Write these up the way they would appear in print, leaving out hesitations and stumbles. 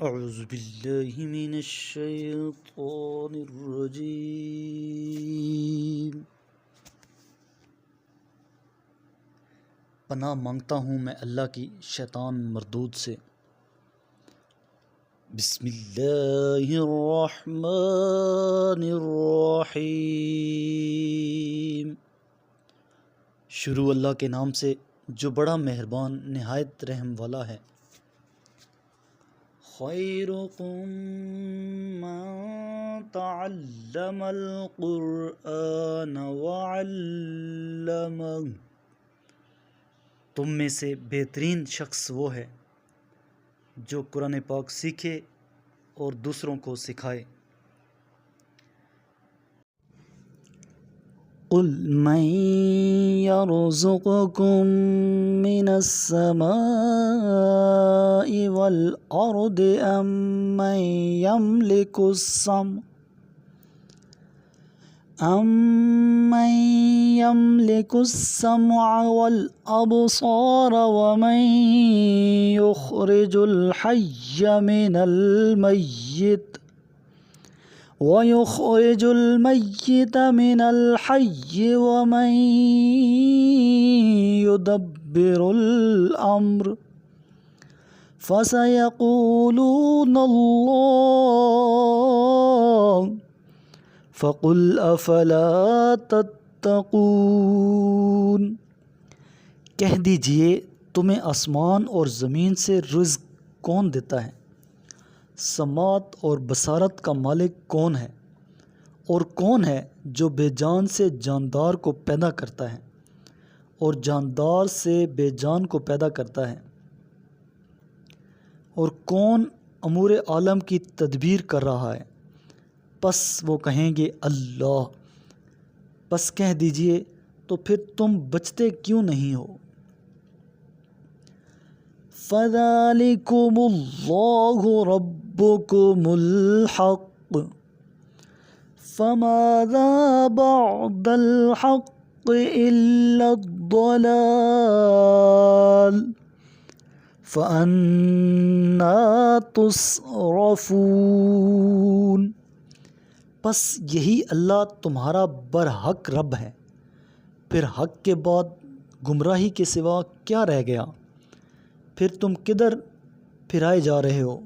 اعوذ باللہ من الشیطان الرجیم۔ پناہ مانگتا ہوں میں اللہ کی شیطان مردود سے۔ بسم اللہ الرحمن الرحیم۔ شروع اللہ کے نام سے جو بڑا مہربان نہایت رحم والا ہے۔ خیرکم من تعلم القرآن وعلمہ، تم میں سے بہترین شخص وہ ہے جو قرآن پاک سیکھے اور دوسروں کو سکھائے۔ قل من يرزقكم من السماء والأرض أمن يملك السمع والأبصار ومن يخرج الحي من الميت ويخرج الميت من الحي ومن يدبر الأمر فسيقولون الله فقل أفلا تتقون۔ کہہ دیجئے تمہیں آسمان اور زمین سے رزق کون دیتا ہے؟ سماعت اور بصارت کا مالک کون ہے؟ اور کون ہے جو بے جان سے جاندار کو پیدا کرتا ہے اور جاندار سے بے جان کو پیدا کرتا ہے؟ اور کون امور عالم کی تدبیر کر رہا ہے؟ پس وہ کہیں گے اللہ۔ پس کہہ دیجئے تو پھر تم بچتے کیوں نہیں ہو؟ فَذَلِكُمُ اللَّهُ رَبُّكُمُ الْحَقُّ فَمَاذَا بَعْدَ الْحَقِّ إِلَّا الضَّلَالُ فَأَنَّىٰ تُصْرَفُونَ۔ پس یہی اللہ تمہارا برحق رب ہے، پھر حق کے بعد گمراہی کے سوا کیا رہ گیا؟ پھر تم کدھر پھرائے جا رہے ہو؟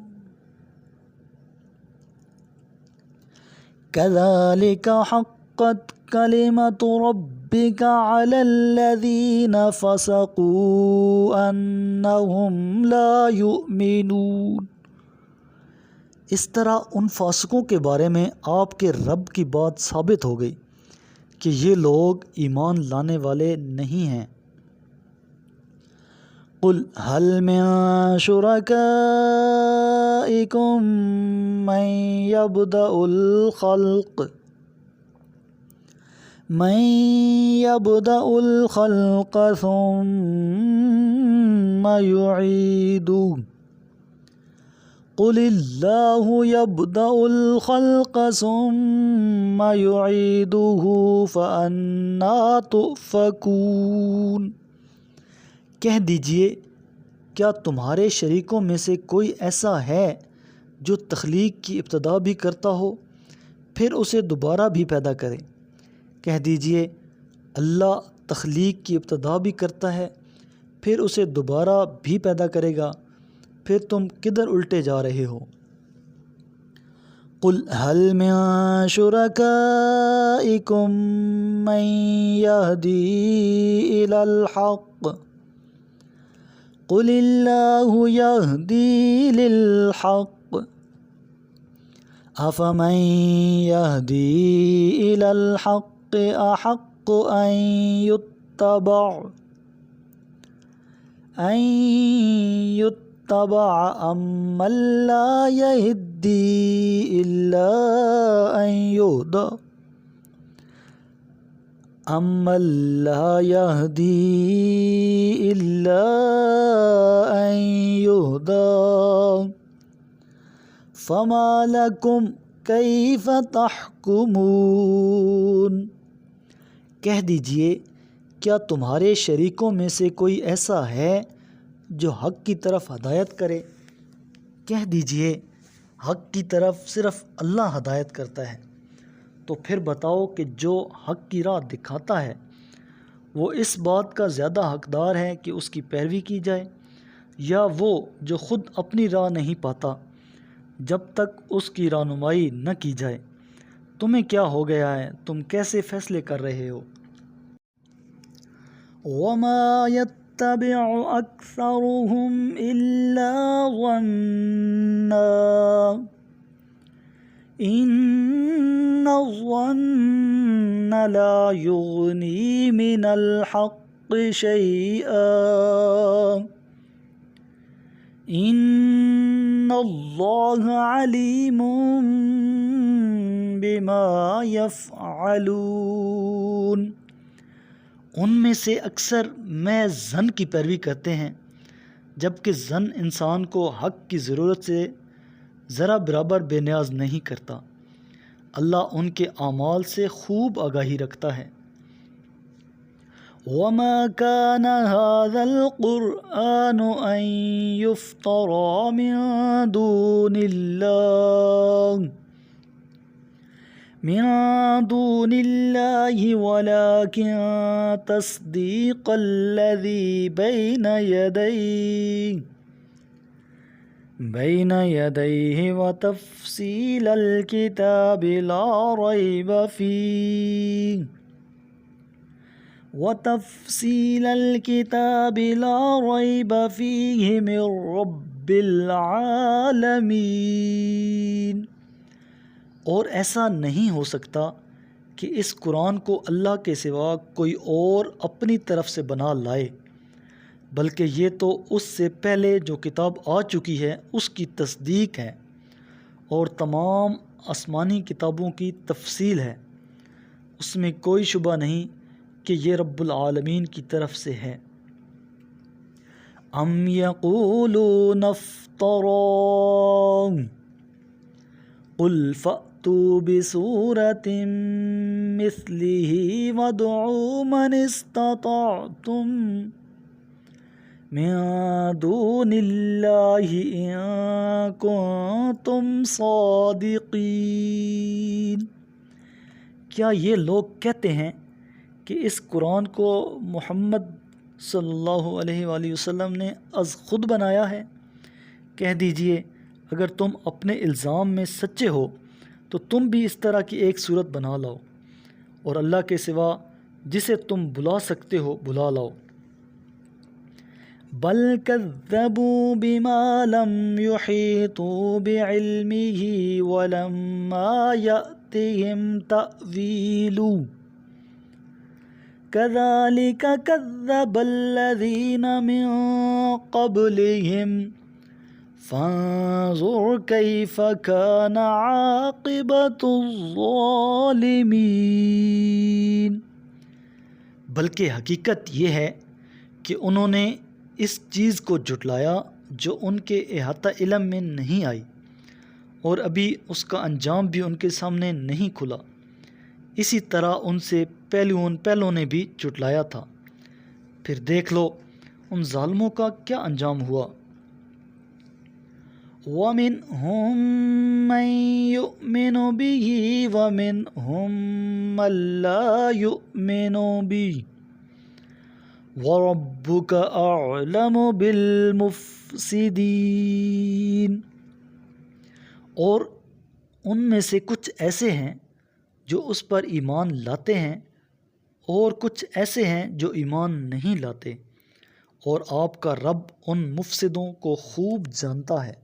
كَذَلِكَ حَقَّتْ كَلِمَةُ رَبِّكَ عَلَى الَّذِينَ فَسَقُوا أَنَّهُمْ لَا يُؤْمِنُونَ۔ اس طرح ان فاسقوں کے بارے میں آپ کے رب کی بات ثابت ہو گئی کہ یہ لوگ ایمان لانے والے نہیں ہیں۔ قل هل من شركائكم من يبدأ الخلق ثم يعيده قل اللہ یبدأ الخلق ثم یعیدہ فأنیٰ تؤفکون۔ کہہ دیجئے کیا تمہارے شریکوں میں سے کوئی ایسا ہے جو تخلیق کی ابتدا بھی کرتا ہو پھر اسے دوبارہ بھی پیدا کرے؟ کہہ دیجئے اللہ تخلیق کی ابتدا بھی کرتا ہے پھر اسے دوبارہ بھی پیدا کرے گا، پھر تم کدھر الٹے جا رہے ہو؟ قل هل من شركائكم من يهدي إلى الحق قل الله يهدي للحق أفمن يهدي إلى الحق أحق أن يتبع أَمَّن لَّا يَهْدِي إِلَّا أَن يُهْدَىٰ فَمَا لَكُمْ كَيْفَ تَحْكُمُونَ۔ کہہ دیجئے کیا تمہارے شریکوں میں سے کوئی ایسا ہے جو حق کی طرف ہدایت کرے؟ کہہ دیجئے حق کی طرف صرف اللہ ہدایت کرتا ہے، تو پھر بتاؤ کہ جو حق کی راہ دکھاتا ہے وہ اس بات کا زیادہ حقدار ہے کہ اس کی پیروی کی جائے، یا وہ جو خود اپنی راہ نہیں پاتا جب تک اس کی رہنمائی نہ کی جائے؟ تمہیں کیا ہو گیا ہے؟ تم کیسے فیصلے کر رہے ہو؟ وَمَا يَتَّبِعُ أَكْثَرُهُمْ إِلَّا ظَنًّا إِنَّ الظَّنَّ لَا يُغْنِي مِنَ الْحَقِّ شَيْئًا إِنَّ اللَّهَ عَلِيمٌ بِمَا يَفْعَلُونَ۔ ان میں سے اکثر محض ظن کی پیروی کرتے ہیں، جبکہ ظن انسان کو حق کی ضرورت سے ذرا برابر بے نیاز نہیں کرتا۔ اللہ ان کے اعمال سے خوب آگاہی رکھتا ہے۔ وَمَا كَانَ هَذَا الْقُرْآنُ أَن يُفْتَرَى مِن دُونِ اللَّهِ وَلَكِن تَصْدِيقَ الَّذِي بَيْنَ يَدَيْهِ وَتَفْصِيلَ الْكِتَابِ لَا رَيْبَ فِيهِ مِن رَّبِّ الْعَالَمِينَ۔ اور ایسا نہیں ہو سکتا کہ اس قرآن کو اللہ کے سوا کوئی اور اپنی طرف سے بنا لائے، بلکہ یہ تو اس سے پہلے جو کتاب آ چکی ہے اس کی تصدیق ہے، اور تمام آسمانی کتابوں کی تفصیل ہے۔ اس میں کوئی شبہ نہیں کہ یہ رب العالمین کی طرف سے ہے۔ ام یقولون افتراہ قل فأتوا بسورة مثلہ وادعوا من استطعتم من دون اللہ ان کنتم صادقین۔ کیا یہ لوگ کہتے ہیں کہ اس قرآن کو محمد صلی اللہ علیہ وآلہ وسلم نے از خود بنایا ہے؟ کہہ دیجئے اگر تم اپنے الزام میں سچے ہو تو تم بھی اس طرح کی ایک صورت بنا لاؤ، اور اللہ کے سوا جسے تم بلا سکتے ہو بلا لاؤ۔ بل کذبوا بما لم يحيطوا بعلمه ولما يأتهم تأويله كذلك كذب الذين من قبلهم فانظر كيف كان عاقبة الظالمين۔ بلکہ حقیقت یہ ہے کہ انہوں نے اس چیز کو جھٹلایا جو ان کے احاطہ علم میں نہیں آئی، اور ابھی اس کا انجام بھی ان کے سامنے نہیں کھلا۔ اسی طرح ان سے پہلوں نے بھی جھٹلایا تھا، پھر دیکھ لو ان ظالموں کا کیا انجام ہوا۔ وَمِنْهُمْ مَنْ يُؤْمِنُ بِهِ وَمِنْهُمْ مَنْ لَا يُؤْمِنُ بِهِ وَرَبُّكَ أَعْلَمُ بِالْمُفْسِدِينَ۔ اور ان میں سے کچھ ایسے ہیں جو اس پر ایمان لاتے ہیں، اور کچھ ایسے ہیں جو ایمان نہیں لاتے، اور آپ کا رب ان مفسدوں کو خوب جانتا ہے۔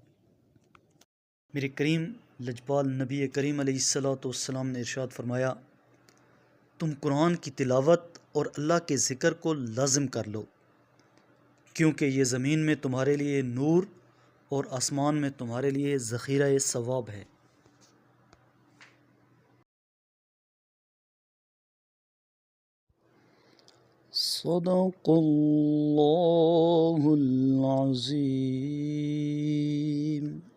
میرے کریم لجپال نبی کریم علیہ السلام نے ارشاد فرمایا، تم قرآن کی تلاوت اور اللہ کے ذکر کو لازم کر لو، کیونکہ یہ زمین میں تمہارے لیے نور اور آسمان میں تمہارے لیے ذخیرہ ثواب ہے۔ صدق اللہ العظیم۔